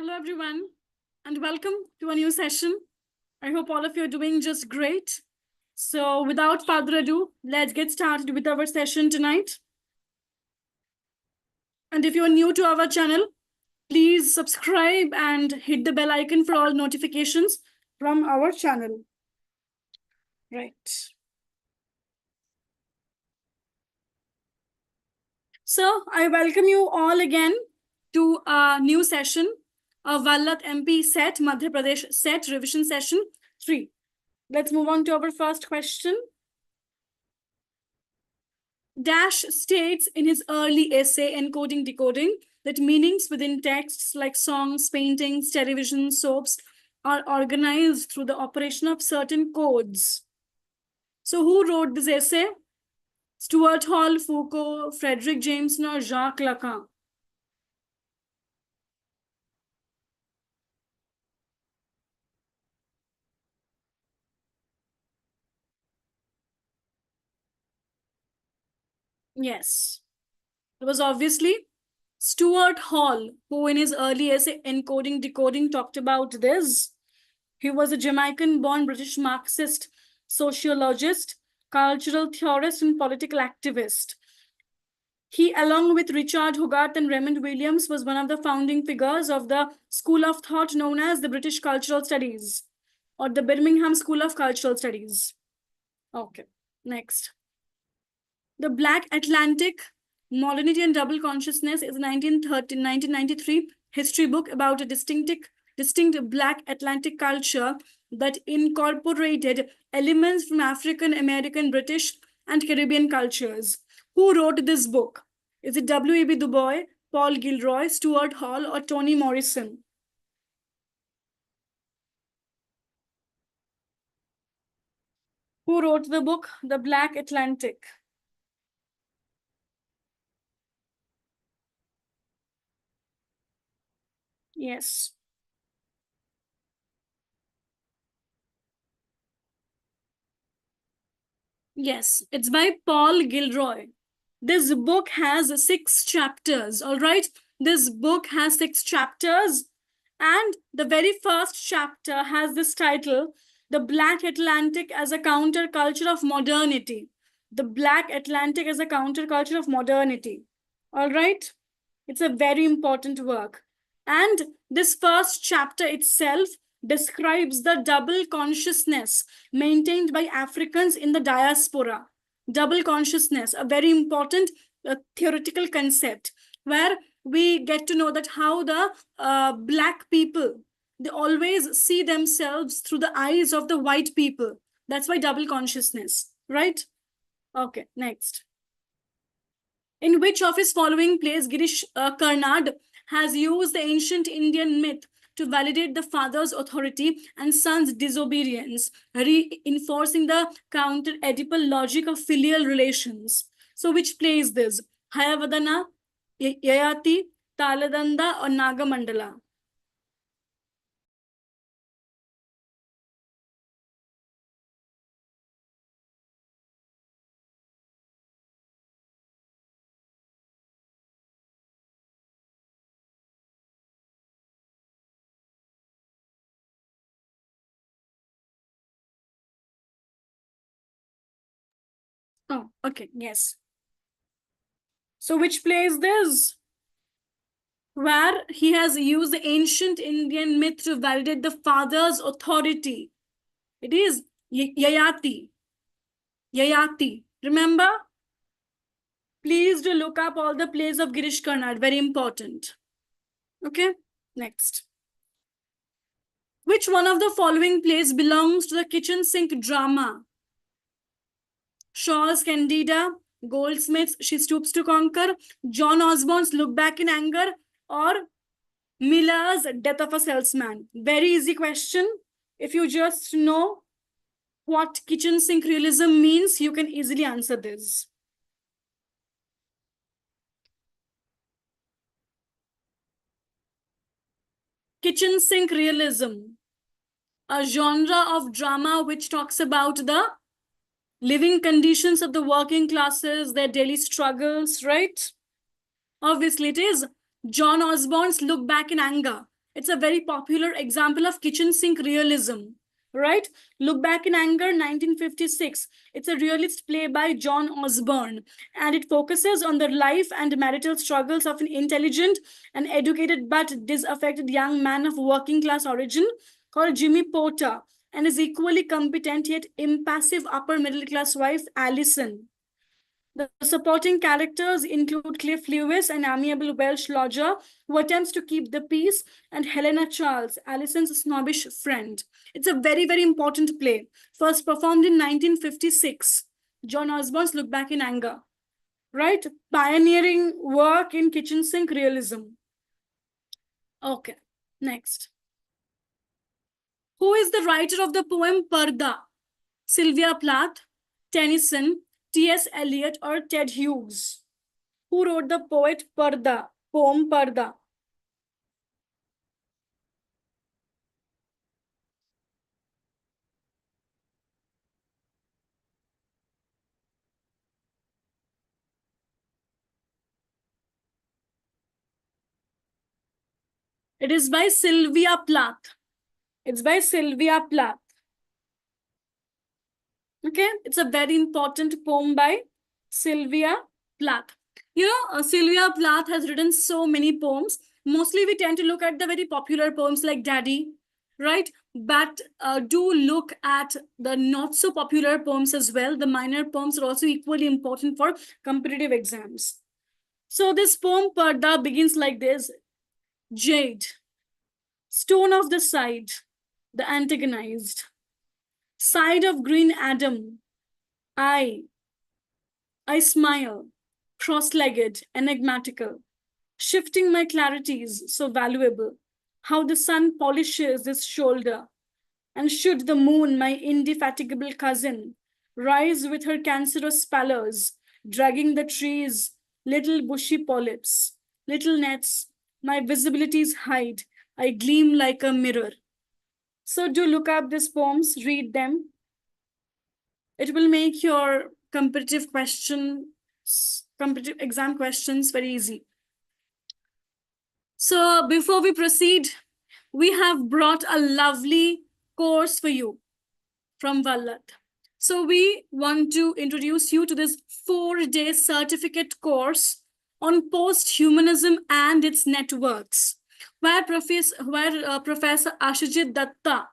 Hello, everyone, and welcome to a new session. I hope all of you are doing just great. So without further ado, let's get started with our session tonight. And if you're new to our channel, please subscribe and hit the bell icon for all notifications from our channel. Right. So I welcome you all again to a new session of Vallath MP set, Madhya Pradesh set, revision session 3. Let's move on to our first question. Dash states in his early essay, Encoding Decoding, that meanings within texts like songs, paintings, television, soaps are organized through the operation of certain codes. So who wrote this essay? Stuart Hall, Foucault, Frederick Jameson, or Jacques Lacan? Yes, it was obviously Stuart Hall, who in his early essay, Encoding Decoding, talked about this. He was a Jamaican-born British Marxist sociologist, cultural theorist, and political activist. He, along with Richard Hogarth and Raymond Williams, was one of the founding figures of the school of thought known as the British Cultural Studies, or the Birmingham School of Cultural Studies. Okay, next. The Black Atlantic, Modernity and Double Consciousness is a 1993 history book about a distinct Black Atlantic culture that incorporated elements from African American, British, and Caribbean cultures. Who wrote this book? Is it W.E.B. Du Bois, Paul Gilroy, Stuart Hall, or Toni Morrison? Who wrote the book, The Black Atlantic? Yes. Yes, it's by Paul Gilroy. This book has 6 chapters, all right? This book has 6 chapters, and the very first chapter has this title, The Black Atlantic as a Counterculture of Modernity. The Black Atlantic as a Counterculture of Modernity, all right? It's a very important work. And this first chapter itself describes the double consciousness maintained by Africans in the diaspora. Double consciousness, a very important theoretical concept where we get to know that how the Black people, they always see themselves through the eyes of the white people. That's why double consciousness, right? Okay, next. In which of his following plays Girish Karnad has used the ancient Indian myth to validate the father's authority and son's disobedience, reinforcing the counter-Oedipal logic of filial relations? So which play is this? Hayavadana, Yayati, Taladanda, or Nagamandala? Oh, okay, yes. So which play is this? Where he has used the ancient Indian myth to validate the father's authority. It is Yayati. Yayati. Remember? Please do look up all the plays of Girish Karnad. Very important. Okay, next. Which one of the following plays belongs to the kitchen sink drama? Shaw's Candida, Goldsmith's She Stoops to Conquer, John Osborne's Look Back in Anger, or Miller's Death of a Salesman? Very easy question. If you just know what kitchen sink realism means, you can easily answer this. Kitchen sink realism, a genre of drama which talks about the living conditions of the working classes, their daily struggles, right? Obviously, it is John Osborne's Look Back in Anger. It's a very popular example of kitchen sink realism, right? Look Back in Anger, 1956. It's a realist play by John Osborne, and it focuses on the life and marital struggles of an intelligent and educated but disaffected young man of working class origin called Jimmy Porter, and his equally competent yet impassive upper middle class wife, Allison. The supporting characters include Cliff Lewis, an amiable Welsh lodger who attempts to keep the peace, and Helena Charles, Alison's snobbish friend. It's a very, very important play, first performed in 1956. John Osborne's Look Back in Anger, right? Pioneering work in kitchen sink realism. Okay, next. Who is the writer of the poem Parda? Sylvia Plath, Tennyson, T.S. Eliot, or Ted Hughes? Who wrote the poem Parda? It is by Sylvia Plath. It's by Sylvia Plath. Okay, it's a very important poem by Sylvia Plath. You know, Sylvia Plath has written so many poems. Mostly we tend to look at the very popular poems like Daddy, right? But do look at the not so popular poems as well. The minor poems are also equally important for competitive exams. So this poem Parda begins like this. Jade, stone of the side, the antagonized, side of green Adam, I, I smile, cross-legged, enigmatical, shifting my clarities so valuable, how the sun polishes his shoulder, and should the moon, my indefatigable cousin, rise with her cancerous pallors, dragging the trees, little bushy polyps, little nets, my visibilities hide, I gleam like a mirror. So do look up these poems, read them. It will make your competitive exam questions very easy. So before we proceed, we have brought a lovely course for you from Vallath. So we want to introduce you to this 4-day certificate course on posthumanism and its networks, where Professor Ashijit Datta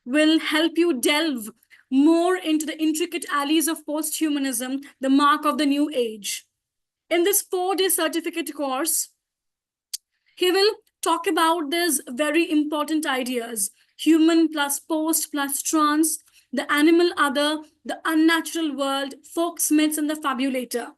will help you delve more into the intricate alleys of posthumanism, the mark of the new age. In this 4-day certificate course, he will talk about these very important ideas: human plus post plus trans, the animal other, the unnatural world, folk myths, and the fabulator.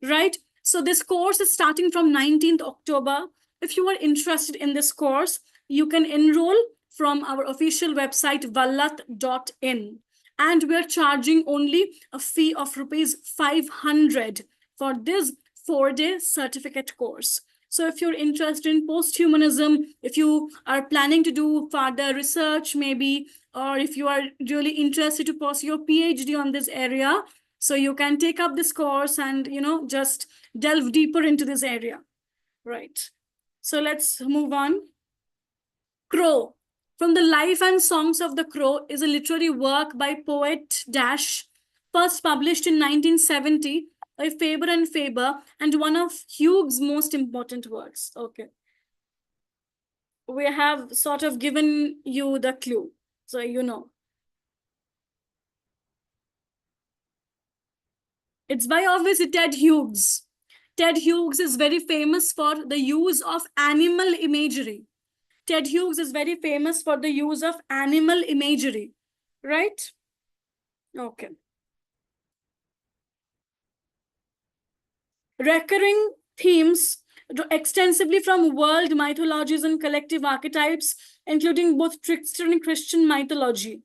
Right? So this course is starting from 19th October. If you are interested in this course, you can enroll from our official website, vallath.in. And we're charging only a fee of rupees 500 for this 4-day certificate course. So if you're interested in posthumanism, if you are planning to do further research, maybe, or if you are really interested to pursue your PhD on this area, so you can take up this course and, just delve deeper into this area, right? So let's move on. Crow. From the Life and Songs of the Crow is a literary work by poet Dash, first published in 1970 by Faber and Faber, and one of Hughes' most important works. Okay. We have sort of given you the clue, so you know. It's by obviously Ted Hughes. Ted Hughes is very famous for the use of animal imagery. Ted Hughes is very famous for the use of animal imagery, right? Okay. Recurring themes extensively from world mythologies and collective archetypes, including both trickster and Christian mythology.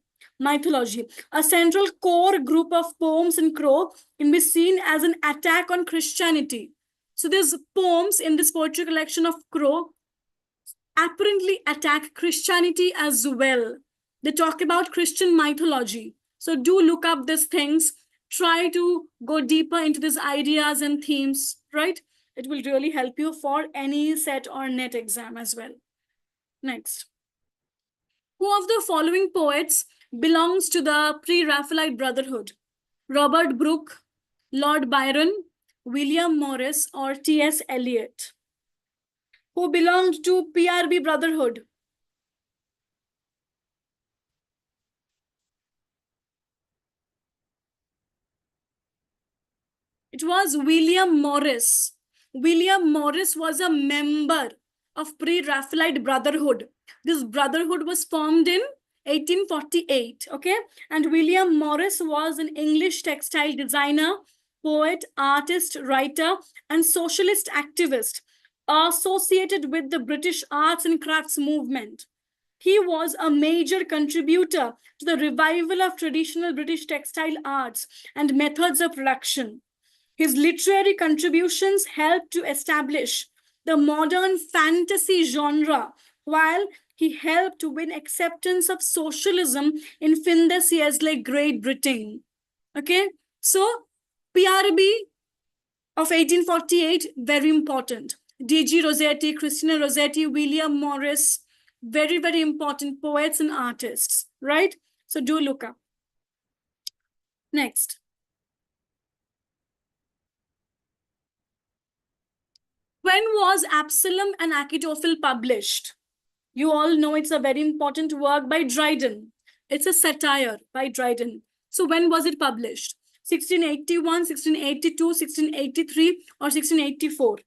A central core group of poems in Crow can be seen as an attack on Christianity. So these poems in this poetry collection of Crow apparently attack Christianity as well. They talk about Christian mythology. So do look up these things. Try to go deeper into these ideas and themes, right? It will really help you for any set or net exam as well. Next. Who of the following poets belongs to the pre-Raphaelite Brotherhood? Robert Brooke, Lord Byron, William Morris, or T.S. Eliot? Who belonged to PRB Brotherhood? It was William Morris. William Morris was a member of Pre-Raphaelite Brotherhood. This brotherhood was formed in 1848, okay? And William Morris was an English textile designer, poet, artist, writer, and socialist activist associated with the British arts and crafts movement. He was a major contributor to the revival of traditional British textile arts and methods of production. His literary contributions helped to establish the modern fantasy genre, while he helped to win acceptance of socialism in fin de siècle Great Britain. Okay, so PRB of 1848, very important. D.G. Rossetti, Christina Rossetti, William Morris, very, very important poets and artists, right? So do look up. Next. When was Absalom and Achitophel published? You all know it's a very important work by Dryden. It's a satire by Dryden. So when was it published? 1681, 1682, 1683, or 1684?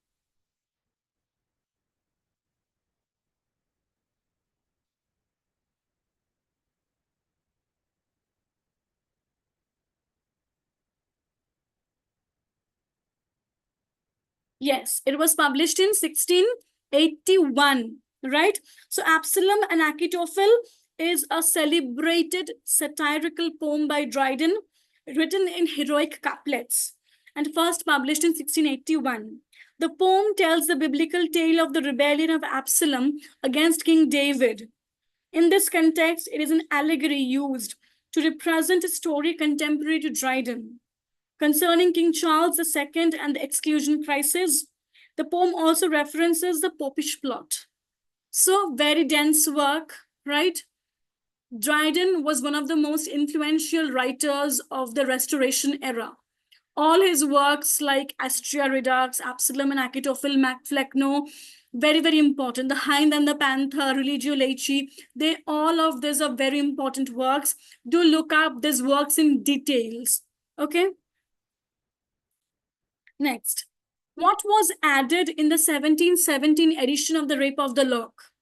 Yes, it was published in 1681, right? So Absalom and Achitophel is a celebrated satirical poem by Dryden, written in heroic couplets, and first published in 1681. The poem tells the biblical tale of the rebellion of Absalom against King David. In this context, it is an allegory used to represent a story contemporary to Dryden. Concerning King Charles II and the exclusion crisis, the poem also references the popish plot. So, very dense work, right? Dryden was one of the most influential writers of the Restoration era. All his works like Astrea Redux, Absalom and Achitophel, Macflecknoe, very, very important. The Hind and the Panther, Religio Laici, they all of these are very important works. Do look up these works in details, okay? Next, what was added in the 1717 edition of The Rape of the Lock?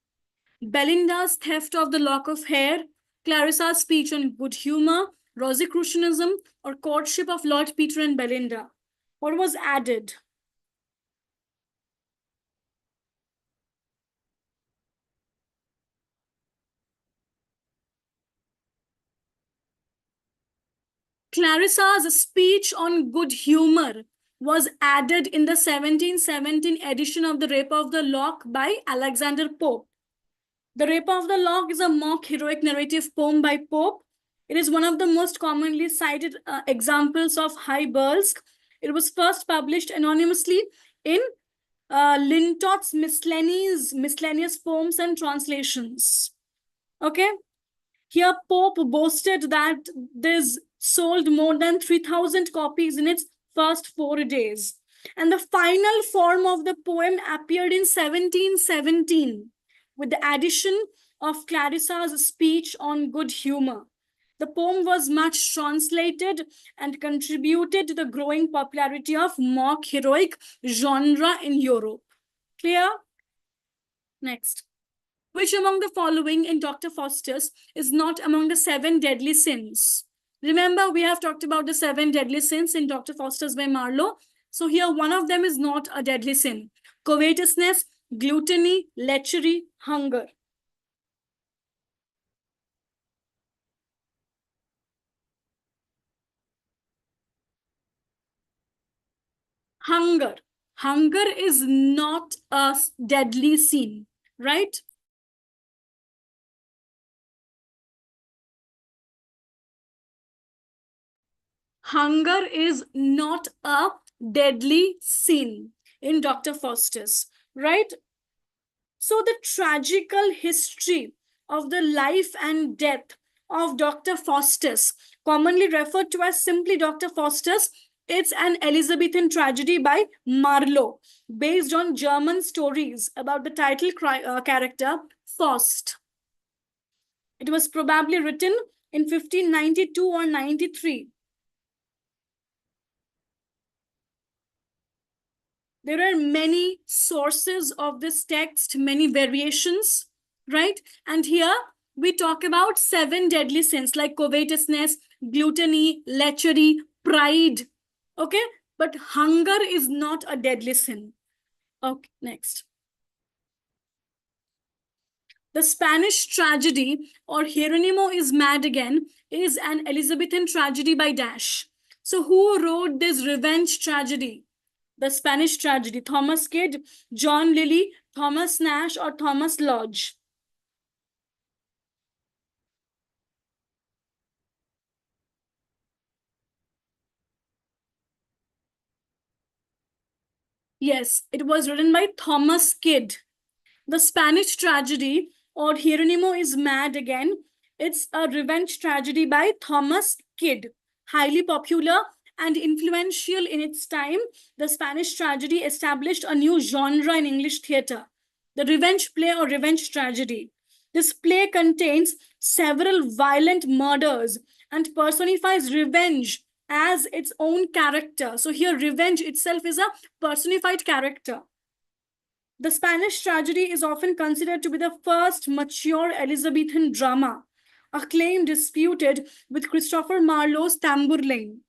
Belinda's theft of the lock of hair, Clarissa's speech on good humor, Rosicrucianism, or courtship of Lord Peter and Belinda? What was added? Clarissa's speech on good humor was added in the 1717 edition of The Rape of the Lock by Alexander Pope. The Rape of the Lock is a mock heroic narrative poem by Pope. It is one of the most commonly cited examples of high burlesque. It was first published anonymously in Lintot's miscellaneous poems and translations. Okay. Here, Pope boasted that this sold more than 3,000 copies in its first 4 days. And the final form of the poem appeared in 1717 with the addition of Clarissa's speech on good humor. The poem was much translated and contributed to the growing popularity of mock heroic genre in Europe. Clear? Next. Which among the following in Dr. Faustus is not among the 7 deadly sins? Remember, we have talked about the 7 deadly sins in Dr. Faustus by Marlowe. So here, one of them is not a deadly sin. Covetousness, gluttony, lechery, hunger. Hunger. Hunger is not a deadly sin, right? Hunger is not a deadly sin in Dr. Faustus, right? So the tragical history of the life and death of Dr. Faustus, commonly referred to as simply Dr. Faustus, it's an Elizabethan tragedy by Marlowe, based on German stories about the title character Faust. It was probably written in 1592 or 93. There are many sources of this text, many variations, right? And here we talk about 7 deadly sins like covetousness, gluttony, lechery, pride. Okay, but hunger is not a deadly sin. Okay, next. The Spanish tragedy, or Hieronimo is Mad Again, is an Elizabethan tragedy by Dash. So who wrote this revenge tragedy? The Spanish tragedy, Thomas Kidd, John Lilly, Thomas Nash, or Thomas Lodge? Yes, it was written by Thomas Kidd. The Spanish tragedy, or Hieronimo is Mad Again, it's a revenge tragedy by Thomas Kidd. Highly popular and influential in its time, the Spanish tragedy established a new genre in English theatre, the revenge play or revenge tragedy. This play contains several violent murders and personifies revenge as its own character. So here, revenge itself is a personified character. The Spanish tragedy is often considered to be the first mature Elizabethan drama, a claim disputed with Christopher Marlowe's Tamburlaine,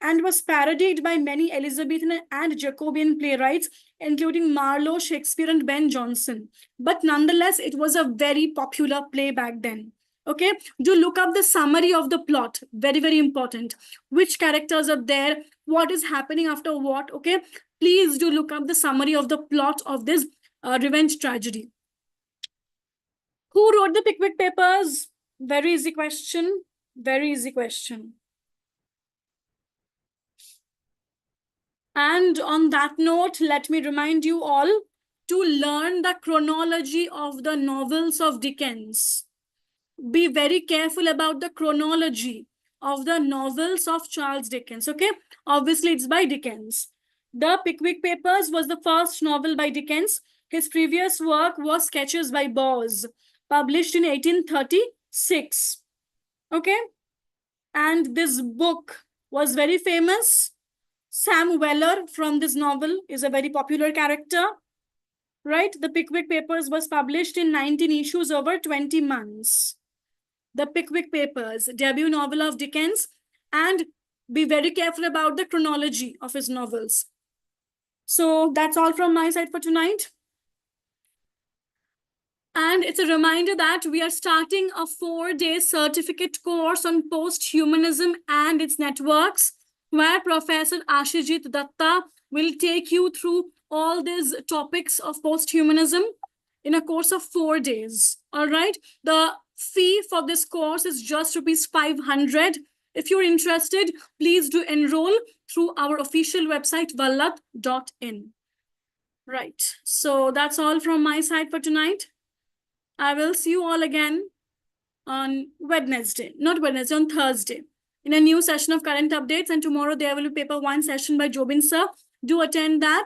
and was parodied by many Elizabethan and Jacobean playwrights, including Marlowe, Shakespeare, and Ben Jonson. But nonetheless, it was a very popular play back then. Okay, do look up the summary of the plot. Very, very important. Which characters are there? What is happening after what? Okay, please do look up the summary of the plot of this revenge tragedy. Who wrote the Pickwick Papers? Very easy question. Very easy question. And on that note, let me remind you all to learn the chronology of the novels of Dickens. Be very careful about the chronology of the novels of Charles Dickens. Okay, obviously it's by Dickens. The Pickwick Papers was the first novel by Dickens. His previous work was Sketches by Boz, published in 1836. Okay, and this book was very famous. Sam Weller from this novel is a very popular character, right? The Pickwick Papers was published in 19 issues over 20 months. The Pickwick Papers, debut novel of Dickens, and be very careful about the chronology of his novels. So that's all from my side for tonight. And it's a reminder that we are starting a 4-day certificate course on posthumanism and its networks, where Professor Ashijit Datta will take you through all these topics of posthumanism in a course of 4 days. All right. The fee for this course is just ₹500. If you're interested, please do enroll through our official website, vallath.in. Right. So that's all from my side for tonight. I will see you all again on Wednesday, not Wednesday, on Thursday, in a new session of current updates. And tomorrow there will be paper 1 session by Jobin sir. Do attend that.